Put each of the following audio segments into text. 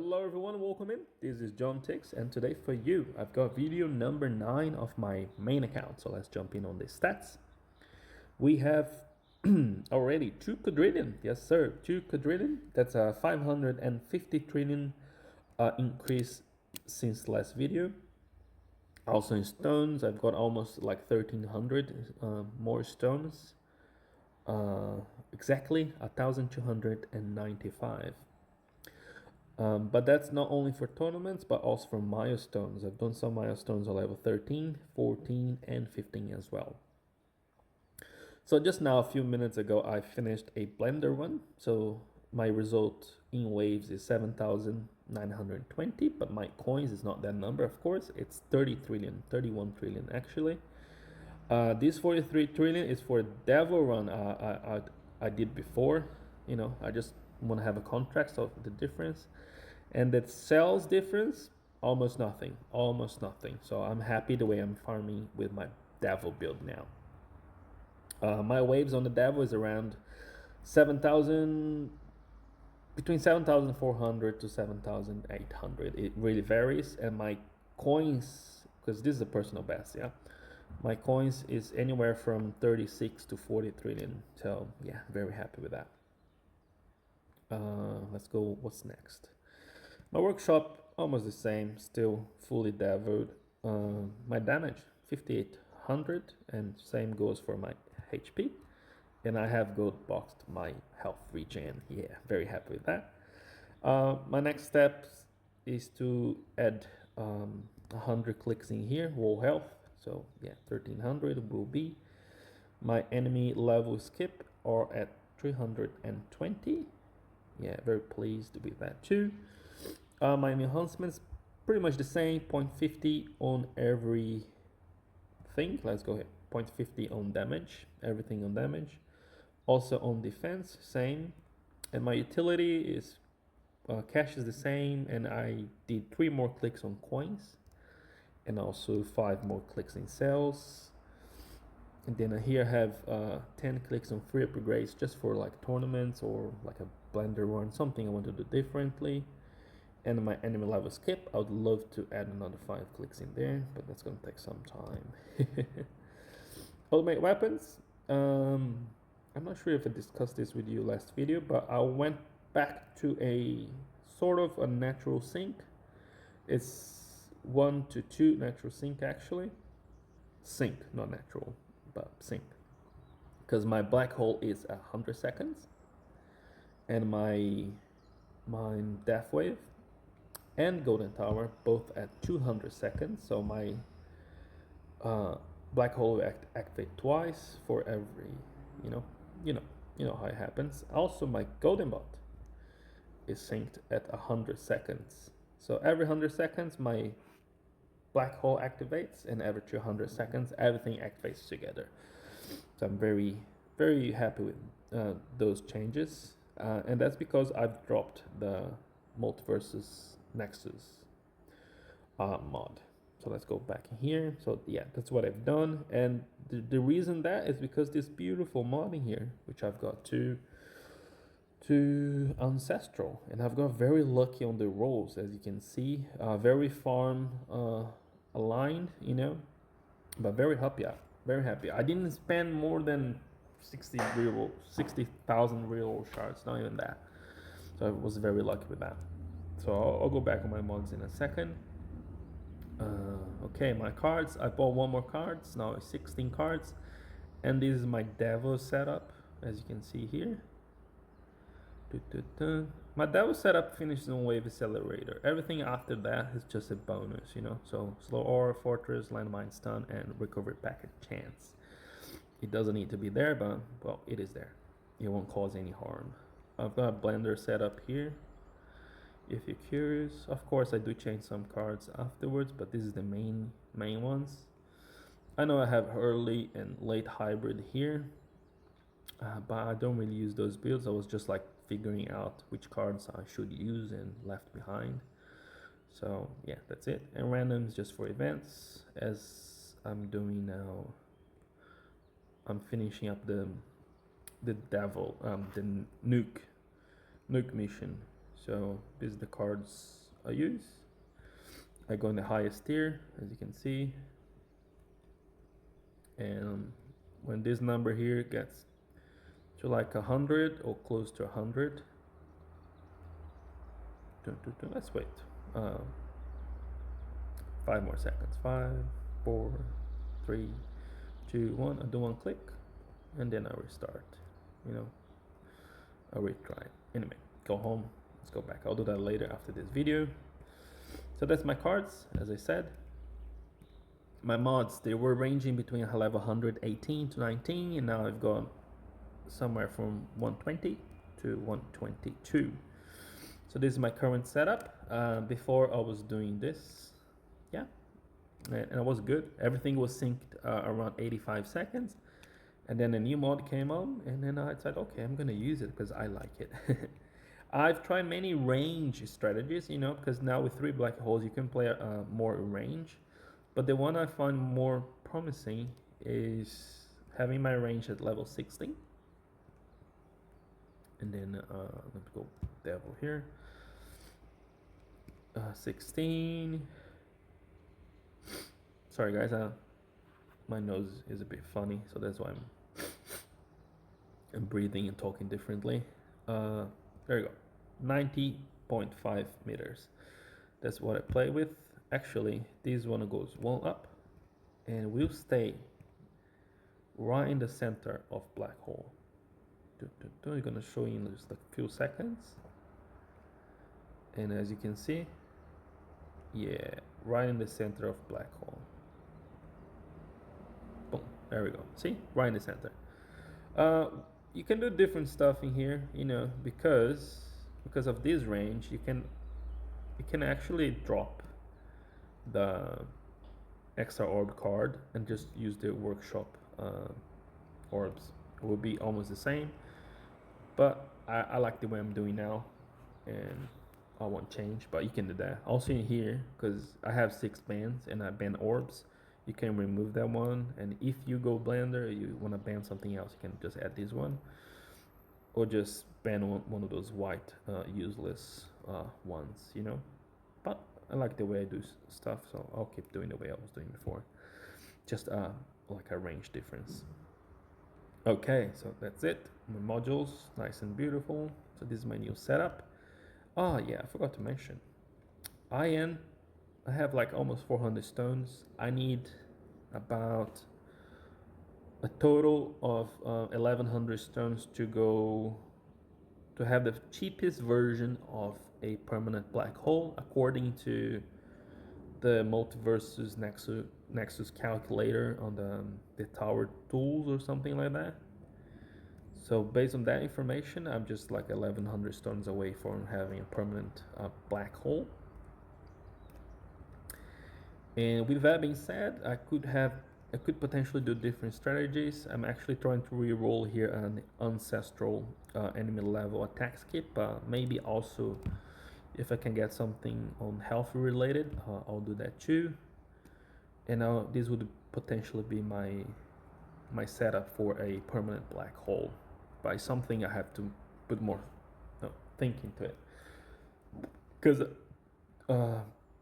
Hello everyone, welcome in. This is John Tix, and today for you, I've got video number 9 of my main account. So let's jump in on the stats. We have already 2 quadrillion. Yes, sir, 2 quadrillion. That's a 550 trillion increase since last video. Also in stones, I've got almost like 1300 more stones. Exactly 1295. But that's not only for tournaments, but also for milestones. I've done some milestones on level 13, 14, and 15 as well. So just now, a few minutes ago, I finished a blender one. So my result in waves is 7,920, but my coins is not that number, of course. It's 30 trillion, 31 trillion actually. This 43 trillion is for a Devo run I did before. You know, I just want to have a contrast of the difference, and that sales difference almost nothing, so I'm happy the way I'm farming with my Devo build now. My waves on the Devo is around 7,000, between 7,400 to 7,800. It really varies, and my coins, because this is a personal best, yeah, my coins is anywhere from 36 to 40 trillion. So yeah, very happy with that. Let's go, what's next? My workshop, almost the same, still fully devoed. My damage, 5800, and same goes for my HP. And I have gold boxed my health regen. Yeah, very happy with that. My next step is to add 100 clicks in here, wall health. So yeah, 1300 will be. My enemy level skip are at 320. Yeah, very pleased with that too. My enhancements pretty much the same, 0.50 on every thing. Let's go ahead, 0.50 on damage, everything on damage. Also on defense, same. And my utility is cash is the same, and I did 3 more clicks on coins, and also 5 more clicks in sales. And then here I have 10 clicks on free upgrades just for like tournaments or like a blender run, something I want to do differently. And my enemy level skip, I would love to add another 5 clicks in there, but that's gonna take some time. Ultimate weapons, I'm not sure if I discussed this with you last video, but I went back to a sort of a natural sync. It's 1 to 2 natural sync actually. Sync, not natural, but sync. Because my black hole is 100 seconds, and my death wave and golden tower both at 200 seconds. So my black hole will activate twice for every, you know how it happens. Also, my golden bot is synced at 100 seconds. So every 100 seconds, my black hole activates, and every 200 seconds, everything activates together. So I'm very, very happy with those changes. And that's because I've dropped the Multiversus Nexus mod. So let's go back in here. So yeah, that's what I've done. And the reason that is because this beautiful mod in here, which I've got to Ancestral, and I've got very lucky on the rolls, as you can see. Very farm aligned, you know, but very happy. Very happy. I didn't spend more than 60,000 real shards, not even that. So I was very lucky with that. So I'll go back on my mods in a second. Okay, my cards. I bought 1 more cards. Now it's 16 cards, and this is my Devo setup, as you can see here. My Devo setup finishes on Wave Accelerator. Everything after that is just a bonus, you know. So Slow Aura, Fortress, Landmine Stun, and Recovery Packet Chance. It doesn't need to be there, but well, it is there. It won't cause any harm. I've got a blender set up here, if you're curious. Of course, I do change some cards afterwards, but this is the main ones. I know I have early and late hybrid here, but I don't really use those builds. I was just like figuring out which cards I should use and left behind. So yeah, that's it. And randoms just for events, as I'm doing now. I'm finishing up the devil, the nuke mission. So these are the cards I use. I go in the highest tier, as you can see, and when this number here gets to like 100 or close to 100, let's wait 5 more seconds. 5, 4, 3, 2, 1. I do one click and then I restart, you know, I retry. Anyway, go home, let's go back. I'll do that later after this video. So that's my cards. As I said, my mods, they were ranging between level 118 to 19, and now I've gone somewhere from 120 to 122. So this is my current setup. Before I was doing this, yeah, and it was good. Everything was synced around 85 seconds, and then a new mod came on, and then I said, okay, I'm gonna use it because I like it. I've tried many range strategies, you know, because now with 3 black holes you can play more range, but the one I find more promising is having my range at level 16. And then let's go Devo here. 16. Sorry guys, my nose is a bit funny, so that's why I'm breathing and talking differently. There you go, 90.5 meters. That's what I play with. Actually, this one goes 1 up and will stay right in the center of black hole. I'm gonna show you in just a few seconds. And as you can see, yeah, right in the center of black hole. Boom, there we go. See, right in the center. You can do different stuff in here, you know, because of this range, you can actually drop the extra orb card and just use the workshop orbs. It will be almost the same, but I like the way I'm doing now, and I won't change, but you can do that. Also in here, because I have 6 bands and I ban orbs, you can remove that one, and if you go blender, you want to ban something else, you can just add this one, or just ban one of those white useless ones, you know. But I like the way I do stuff, so I'll keep doing the way I was doing before, just like a range difference. Okay, so that's it. My modules, nice and beautiful. So this is my new setup. Oh yeah, I forgot to mention, I have like almost 400 stones. I need about a total of 1100 stones to have the cheapest version of a permanent black hole according to the Multiversus Nexus calculator on the Tower tools or something like that. So based on that information, I'm just like 1100 stones away from having a permanent black hole. And with that being said, I could potentially do different strategies. I'm actually trying to re-roll here an ancestral enemy level attack skip. Maybe also if I can get something on health related, I'll do that too. And this would potentially be my setup for a permanent black hole. By something I have to put more thinking to it, because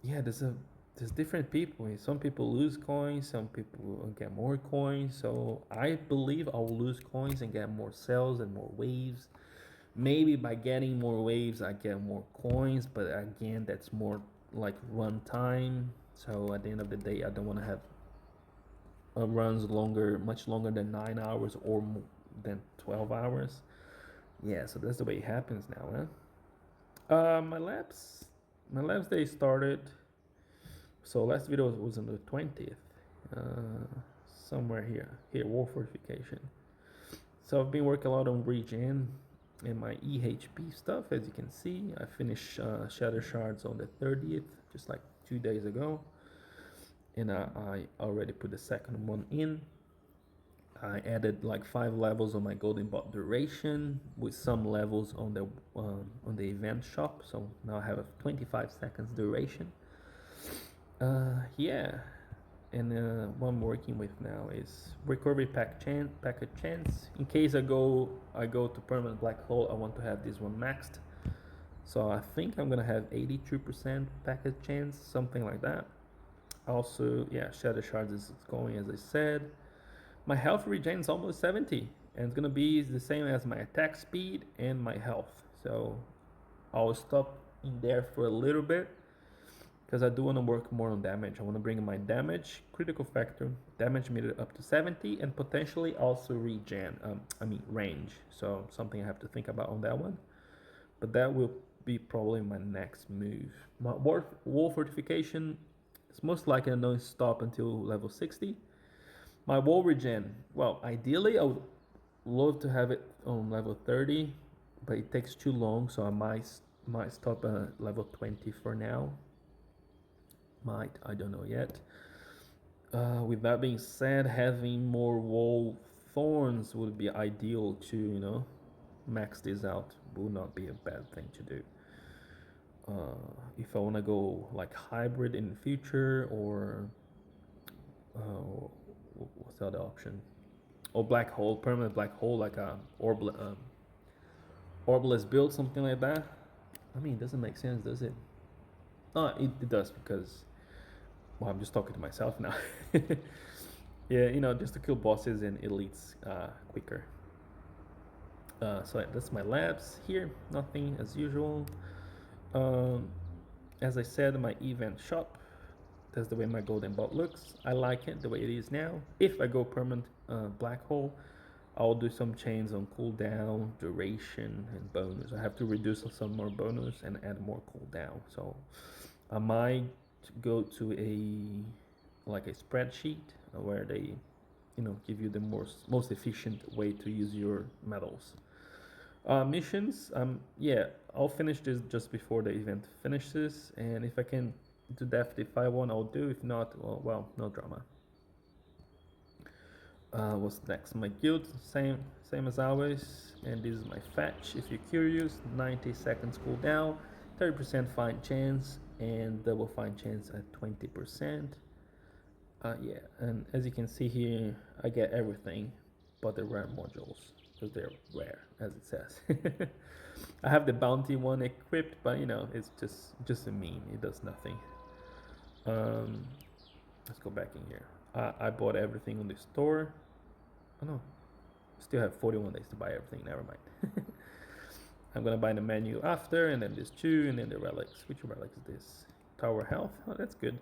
yeah, there's different people. Some people lose coins, some people get more coins. So I believe I'll lose coins and get more cells and more waves. Maybe by getting more waves I get more coins, but again, that's more like run time. So at the end of the day, I don't want to have runs much longer than 9 hours or than 12 hours. Yeah, so that's the way it happens now, huh? My labs day started, so last video was on the 20th, somewhere here, war fortification. So I've been working a lot on regen and my EHP stuff. As you can see, I finished Shatter Shards on the 30th, just like 2 days ago, and I already put the second one in. I added like 5 levels on my golden bot duration with some levels on the event shop. So now I have a 25 seconds duration. Yeah, and what I'm working with now is recovery packet chance. In case I go to permanent black hole, I want to have this one maxed. So I think I'm gonna have 82% package chance, something like that. Also, yeah, Shadow Shards is going as I said. My health regen is almost 70, and it's gonna be the same as my attack speed and my health. So I'll stop in there for a little bit because I do want to work more on damage. I want to bring my damage, critical factor, damage meter up to 70, and potentially also regen. Range. So something I have to think about on that one. But that will be probably my next move. My wall fortification is most likely not stop until level 60. My wall regen, well, ideally I would love to have it on level 30, but it takes too long, so I might stop at level 20 for now. I don't know yet. With that being said, having more wall thorns would be ideal to, max this out. Would not be a bad thing to do. If I want to go like hybrid in the future, or what's the other option? Or black hole, permanent black hole, like a orbless build, something like that. I mean, it doesn't make sense, does it? No, it does, because, well, I'm just talking to myself now. Yeah, just to kill bosses and elites quicker. So that's my labs here. Nothing as usual. As I said, my event shop. That's the way my golden bot looks. I like it the way it is now. If I go permanent black hole, I'll do some change on cooldown, duration, and bonus. I have to reduce some more bonus and add more cooldown. So I might go to a spreadsheet where they give you the most efficient way to use your medals. Missions, yeah, I'll finish this just before the event finishes, and if I can do Death Defy one, I'll do. If not, well, no drama. What's next? My guild, same as always, and this is my fetch. If you're curious, 90 seconds cooldown, 30% find chance, and double find chance at 20%. Yeah, and as you can see here, I get everything but the rare modules, because they're rare, as it says. I have the bounty one equipped, but it's just a meme. It does nothing. Let's go back in here. I bought everything on the store. Oh no, still have 41 days to buy everything. Never mind. I'm gonna buy the menu after, and then this 2, and then the relics. Which relic is this? Tower health. Oh, that's good.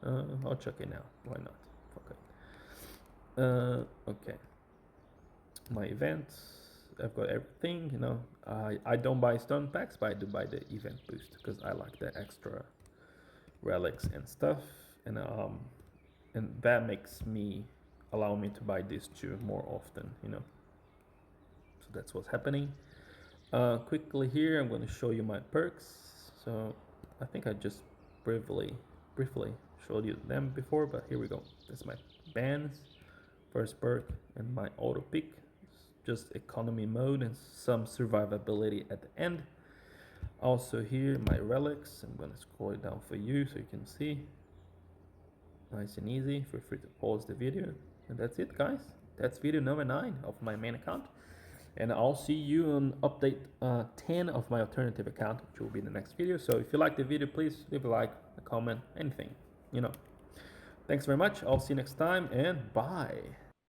I'll check it now. Why not? Okay. Okay. My events. I've got everything. I don't buy stone packs, but I do buy the event boost because I like the extra relics and stuff, and that makes me allow me to buy these 2 more often. So that's what's happening. Quickly here, I'm going to show you my perks. So I think I just briefly showed you them before, but here we go. That's my bans, first perk, and my auto pick. Just economy mode and some survivability at the end. Also here, my relics. I'm gonna scroll it down for you so you can see. Nice and easy. Feel free to pause the video. And that's it, guys. That's video number 9 of my main account. And I'll see you on update 10 of my alternative account, which will be the next video. So if you like the video, please leave a like, a comment, anything, Thanks very much. I'll see you next time, and bye.